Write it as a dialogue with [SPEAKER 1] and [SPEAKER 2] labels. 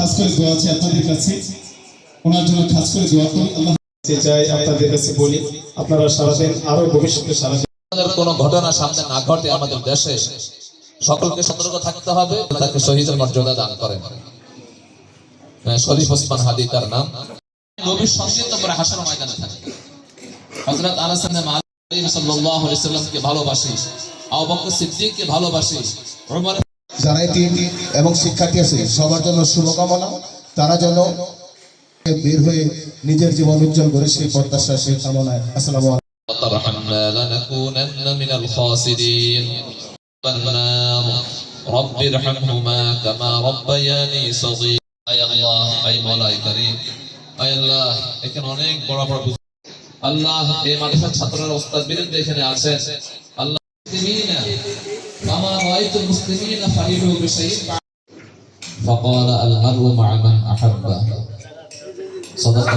[SPEAKER 1] খাস করে দোয়া আছে আপনাদের কাছে, ওনার জন্য খাস করে দোয়া করি। আল্লাহ চাই আপনাদের কাছে বলি, আপনারা সারাদিন আরো ভবিষ্যতে সারাদিন
[SPEAKER 2] কোনো ঘটনা সামনে না ঘটে আমাদের দেশে সকলকে সতর্ক থাকতে হবে, তাকে শহীদের মর্যাদা দান করেন। শরীফ ওসমান হাদি তার নাম। নবীর সঙ্গে তো পরে হাসর ময়দানে থাকে। হযরত আনাস ইবনে মালিক সাল্লাল্লাহু আলাইহি সাল্লামকে ভালোবাসি, আবু বকর সিদ্দিককে ভালোবাসি, ওমর।
[SPEAKER 3] যারা টিম এবং শিক্ষার্থী আছে সবার জন্য শুভকামনা, তারা যেন বের হয়ে নিজের জীবন উজ্জ্বল করে সেই প্রত্যাশা, সেই কামনায়। আসসালামু আলাইকুম।
[SPEAKER 2] طرحنا لنكونن من الخاسرين والنار رب ارحمهما كما ربياني صغيرا اي الله اي مولاي كريم اي الله এখানে অনেক বড় বড় আল্লাহ এই মাদ্রাসার ছাত্ররা ওস্তাদ বিরুদ্ধে এখানে আছেন আল্লাহ মুসলিমিনা কামা রাআইতুল মুসলিমিনা ফারিহু বিশাইইন فقال المرء مع من احب صدق